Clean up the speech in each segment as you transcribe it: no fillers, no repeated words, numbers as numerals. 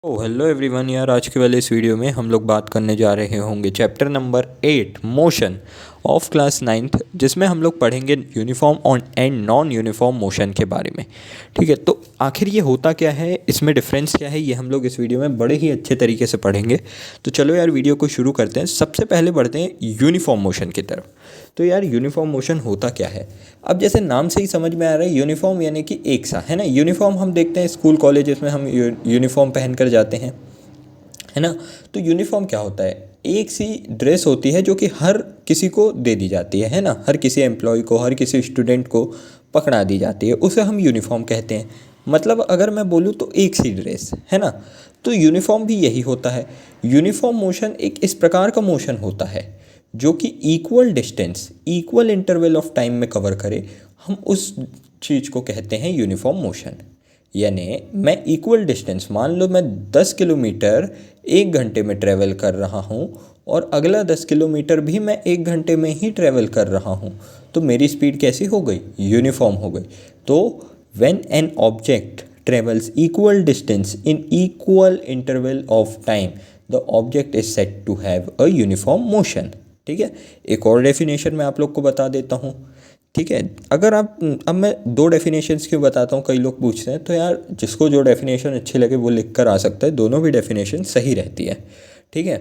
ओ hello everyone यार, आज के वाले इस वीडियो में हम लोग बात करने जा रहे होंगे chapter number 8 motion of class 9th, जिसमें हम लोग पढ़ेंगे uniform on and non uniform motion के बारे में। ठीक है, तो आखिर ये होता क्या है, इसमें डिफरेंस क्या है, ये हम लोग इस वीडियो में बड़े ही अच्छे तरीके से पढ़ेंगे। तो चलो यार वीडियो को शुरू करते हैं। सबसे पहले बढ़ते हैं यूनिफॉर्म मोशन की तरफ। तो यार यूनिफॉर्म मोशन होता क्या है, अब जैसे नाम से ही समझ में आ रहा है, यूनिफॉर्म यानी कि एक सा, है ना। यूनिफॉर्म हम देखते हैं स्कूल कॉलेजेस में, हम यूनिफॉर्म पहन कर जाते हैं, है ना। तो यूनिफॉर्म क्या होता है, एक सी ड्रेस होती है जो कि हर किसी को दे दी जाती है ना। हर किसी एम्प्लॉय को, हर किसी स्टूडेंट को पकड़ा दी जाती है, उसे हम यूनिफॉर्म कहते हैं। मतलब अगर मैं बोलूँ तो एक सी ड्रेस, है ना। तो यूनिफॉर्म भी यही होता है। यूनिफॉर्म मोशन एक इस प्रकार का मोशन होता है जो कि equal distance, equal interval of time में कवर करे। हम उस चीज़ को कहते हैं यूनिफॉर्म मोशन। यानी मैं इक्वल डिस्टेंस, मान लो मैं 10 किलोमीटर 1 घंटे में ट्रैवल कर रहा हूँ और अगला 10 किलोमीटर भी मैं 1 घंटे में ही ट्रैवल कर रहा हूँ, तो मेरी स्पीड कैसी हो गई, यूनिफॉर्म हो गई। तो when an object travels equal distance in equal interval of time, the object is said to have a uniform motion. ठीक है, एक और डेफिनेशन मैं आप लोग को बता देता हूँ। ठीक है, अगर आप, अब मैं दो डेफिनेशंस क्यों बताता हूँ, कई लोग पूछते हैं, तो यार जिसको जो डेफिनेशन अच्छी लगे वो लिख कर आ सकता है, दोनों भी डेफिनेशन सही रहती है। ठीक है,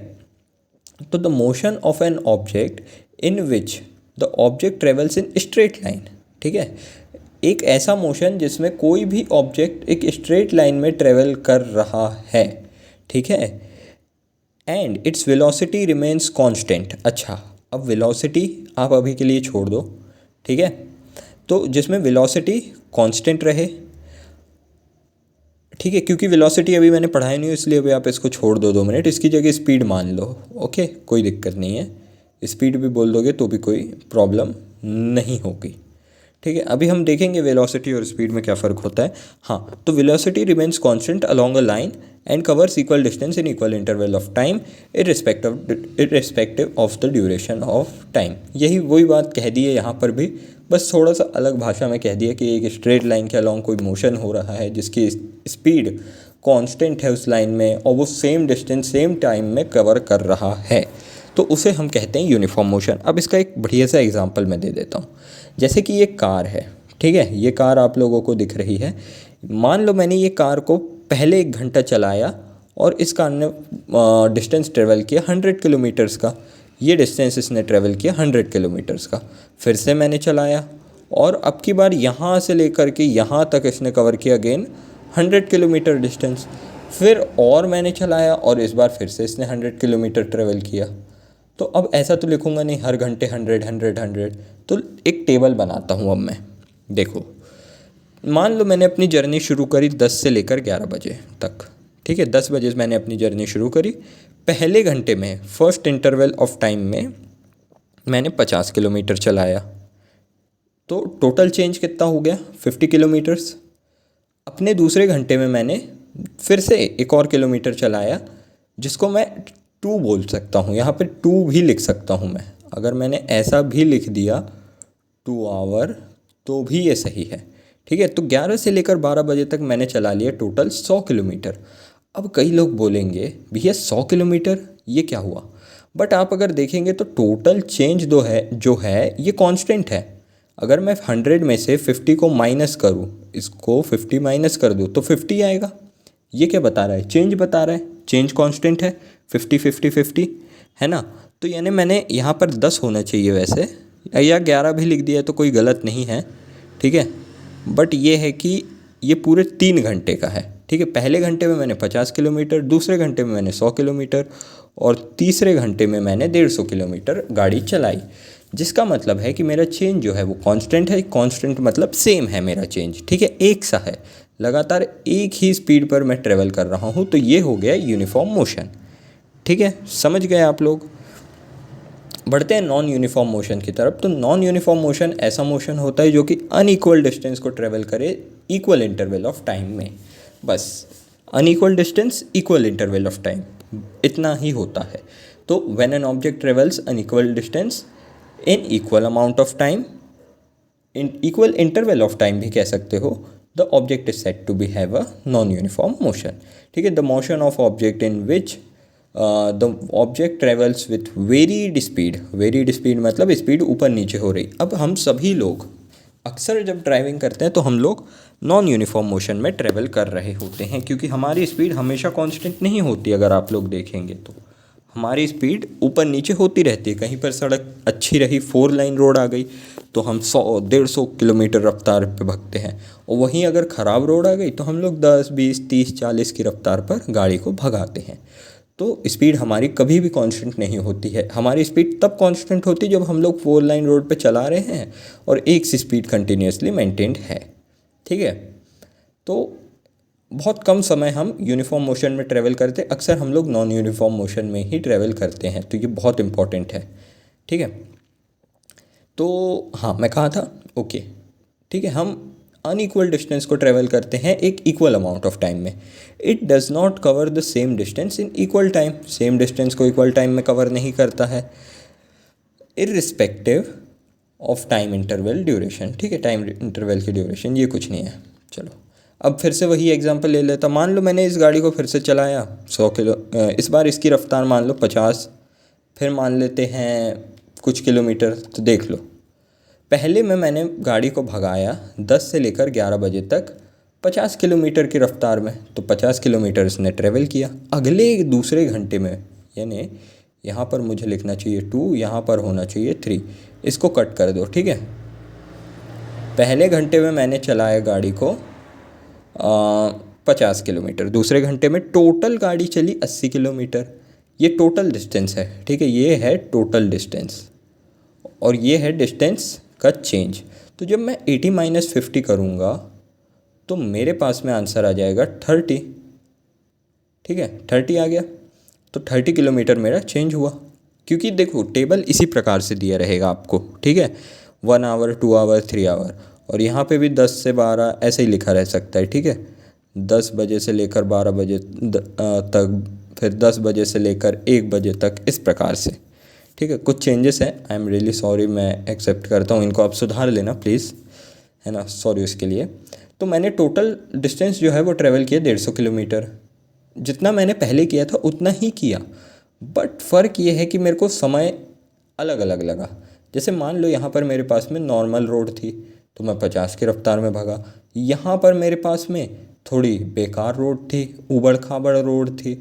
तो the motion of an object in which the object travels in straight line. ठीक है, एक ऐसा मोशन जिसमें कोई भी ऑब्जेक्ट एक स्ट्रेट लाइन में ट्रेवल कर रहा है। ठीक है, and its velocity remains constant. अच्छा, अब वेलोसिटी आप अभी के लिए छोड़ दो, ठीक है। तो जिसमें वेलोसिटी कांस्टेंट रहे, ठीक है, क्योंकि वेलोसिटी अभी मैंने पढ़ाई नहीं, इसलिए अभी आप इसको छोड़ दो 2 मिनट। इसकी जगह स्पीड मान लो, ओके, कोई दिक्कत नहीं है। स्पीड भी बोल दोगे तो भी कोई प्रॉब्लम नहीं होगी। ठीक है, अभी हम देखेंगे वेलोसिटी और स्पीड में क्या फ़र्क होता है। हाँ, तो velocity remains constant along a line and covers equal distance in equal interval of time irrespective of the duration of time. यही वही बात कह दी है यहाँ पर भी, बस थोड़ा सा अलग भाषा में कह दिया कि एक स्ट्रेट लाइन के अलोंग कोई मोशन हो रहा है जिसकी स्पीड कांस्टेंट है उस लाइन में, और वो सेम डिस्टेंस सेम टाइम में कवर कर रहा है, तो उसे हम कहते हैं यूनिफॉर्म मोशन। अब इसका एक बढ़िया सा एग्जांपल मैं दे देता हूँ। जैसे कि ये कार है, ठीक है, ये कार आप लोगों को दिख रही है। मान लो मैंने ये कार को पहले 1 घंटा चलाया और इस कार ने डिस्टेंस ट्रेवल किया 100 किलोमीटर्स का। ये डिस्टेंस इसने ट्रेवल किया 100 किलोमीटर्स का। फिर से मैंने चलाया और अब की बार यहाँ से लेकर के यहाँ तक इसने कवर किया अगेन 100 किलोमीटर डिस्टेंस। फिर और मैंने चलाया और इस बार फिर से इसने 100 किलोमीटर ट्रेवल किया। तो अब ऐसा तो लिखूँगा नहीं हर घंटे 100 तो एक टेबल बनाता हूँ अब मैं। देखो, मान लो मैंने अपनी जर्नी शुरू करी 10 से लेकर 11 बजे तक। ठीक है, 10 बजे मैंने अपनी जर्नी शुरू करी। पहले घंटे में, फर्स्ट इंटरवल ऑफ टाइम में मैंने 50 किलोमीटर चलाया, तो टोटल चेंज कितना हो गया, 50 किलोमीटर्स। अपने दूसरे घंटे में मैंने फिर से एक और किलोमीटर चलाया, जिसको मैं 2 बोल सकता हूँ, यहाँ पे 2 भी लिख सकता हूँ मैं। अगर मैंने ऐसा भी लिख दिया 2 आवर, तो भी ये सही है। ठीक है, तो 11 से लेकर 12 बजे तक मैंने चला लिया टोटल 100 किलोमीटर। अब कई लोग बोलेंगे भैया 100 किलोमीटर ये क्या हुआ, बट आप अगर देखेंगे तो टोटल चेंज जो है ये कांस्टेंट है। अगर मैं 100 में से 50 को माइनस करूँ, इसको 50 माइनस कर दूँ तो 50 आएगा। ये क्या बता रहा है, चेंज बता रहा है, चेंज कांस्टेंट है, 50 है ना। तो यानी मैंने यहाँ पर 10 होना चाहिए वैसे, या 11 भी लिख दिया तो कोई गलत नहीं है। ठीक है, बट ये है कि ये पूरे 3 घंटे का है। ठीक है, पहले घंटे में मैंने 50 किलोमीटर, दूसरे घंटे में मैंने 100 किलोमीटर और तीसरे घंटे में मैंने 150 किलोमीटर गाड़ी चलाई। जिसका मतलब है कि मेरा चेंज जो है वो कांस्टेंट है। कांस्टेंट मतलब सेम है मेरा चेंज, ठीक है, एक सा है, लगातार एक ही स्पीड पर मैं ट्रेवल कर रहा हूँ। तो ये हो गया यूनिफॉर्म मोशन। ठीक है, समझ गए आप लोग। बढ़ते हैं नॉन यूनिफॉर्म मोशन की तरफ। तो नॉन यूनिफॉर्म मोशन ऐसा मोशन होता है जो कि अनइक्वल डिस्टेंस को ट्रेवल करे इक्वल इंटरवल ऑफ टाइम में। बस unequal distance equal interval of time, इतना ही होता है। तो when an object travels unequal distance in equal amount of time, in equal interval of time भी कह सकते हो, the object is said to be have a non uniform motion. ठीक है, the motion of object in which the object travels with varied speed. Varied speed मतलब speed ऊपर नीचे हो रही। अब हम सभी लोग अक्सर जब ड्राइविंग करते हैं तो हम लोग नॉन यूनिफॉर्म मोशन में ट्रेवल कर रहे होते हैं, क्योंकि हमारी स्पीड हमेशा कांस्टेंट नहीं होती। अगर आप लोग देखेंगे तो हमारी स्पीड ऊपर नीचे होती रहती है। कहीं पर सड़क अच्छी रही, 4 लाइन रोड आ गई तो हम 100-150 किलोमीटर रफ्तार पे भागते हैं, और वहीं अगर ख़राब रोड आ गई तो हम लोग 10, 20, 30, 40 की रफ्तार पर गाड़ी को भगाते हैं। तो स्पीड हमारी कभी भी कांस्टेंट नहीं होती है। हमारी स्पीड तब कांस्टेंट होती है जब हम लोग 4 लाइन रोड पे चला रहे हैं और एक सी स्पीड कंटिन्यूसली मेंटेन्ड है। ठीक है, तो बहुत कम समय हम यूनिफॉर्म मोशन में ट्रैवल करते, अक्सर हम लोग नॉन यूनिफॉर्म मोशन में ही ट्रैवल करते हैं। तो ये बहुत इंपॉर्टेंट है। ठीक है, तो हाँ मैं कहा था, ओके ठीक है, हम अनइक्वल डिस्टेंस को ट्रैवल करते हैं एक इक्वल अमाउंट ऑफ टाइम में। It does not cover the same distance in equal time. Same distance को इक्वल टाइम में कवर नहीं करता है, irrespective of time interval duration. ठीक है, टाइम इंटरवल की ड्यूरेशन ये कुछ नहीं है। चलो अब फिर से वही एग्जांपल ले लेता। मान लो मैंने इस गाड़ी को फिर से चलाया 100 किलो, इस बार इसकी रफ्तार मान लो 50, फिर मान लेते हैं कुछ किलोमीटर। तो देख लो, पहले में मैंने गाड़ी को भगाया 10 से लेकर 11 बजे तक 50 किलोमीटर की रफ्तार में, तो 50 किलोमीटर इसने ट्रेवल किया। अगले दूसरे घंटे में, यानी यहाँ पर मुझे लिखना चाहिए 2, यहाँ पर होना चाहिए 3, इसको कट कर दो। ठीक है, पहले घंटे में मैंने चलाया गाड़ी को 50 किलोमीटर, दूसरे घंटे में टोटल गाड़ी चली 80 किलोमीटर। ये टोटल डिस्टेंस है। ठीक है, ये है टोटल डिस्टेंस और ये है डिस्टेंस का चेंज। तो जब मैं 80 - 50 करूँगा तो मेरे पास में आंसर आ जाएगा 30। ठीक है, 30 आ गया। तो 30 किलोमीटर मेरा चेंज हुआ, क्योंकि देखो टेबल इसी प्रकार से दिया रहेगा आपको। ठीक है, 1 आवर, 2 आवर, 3 आवर, और यहाँ पे भी 10 से 12 ऐसे ही लिखा रह सकता है। ठीक है, 10 बजे से लेकर 12 बजे तक, फिर 10 बजे से लेकर 1 बजे तक, इस प्रकार से। ठीक है, कुछ चेंजेस हैं, आई एम रियली सॉरी, मैं एक्सेप्ट करता हूँ, इनको आप सुधार लेना प्लीज़, है ना, सॉरी उसके लिए। तो मैंने टोटल डिस्टेंस जो है वो ट्रैवल किया 150 किलोमीटर। जितना मैंने पहले किया था उतना ही किया, बट फ़र्क ये है कि मेरे को समय अलग अलग लगा। जैसे मान लो यहाँ पर मेरे पास में नॉर्मल रोड थी तो मैं 50 की रफ्तार में भागा। यहाँ पर मेरे पास में थोड़ी बेकार रोड थी, ऊबड़ खाबड़ रोड थी,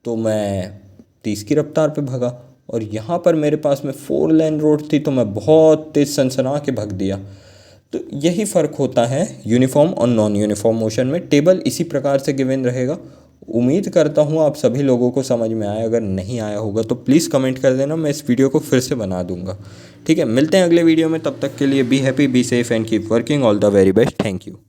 तो मैं 30 की रफ्तार पे भागा। और यहाँ पर मेरे पास में 4 लेन रोड थी तो मैं बहुत तेज़ सनसना के भाग दिया। तो यही फ़र्क होता है यूनिफॉर्म और नॉन यूनिफॉर्म मोशन में। टेबल इसी प्रकार से गिवन रहेगा। उम्मीद करता हूँ आप सभी लोगों को समझ में आया। अगर नहीं आया होगा तो प्लीज़ कमेंट कर देना, मैं इस वीडियो को फिर से बना दूँगा। ठीक है, मिलते हैं अगले वीडियो में, तब तक के लिए be happy, be safe and keep working. All the very best, thank you.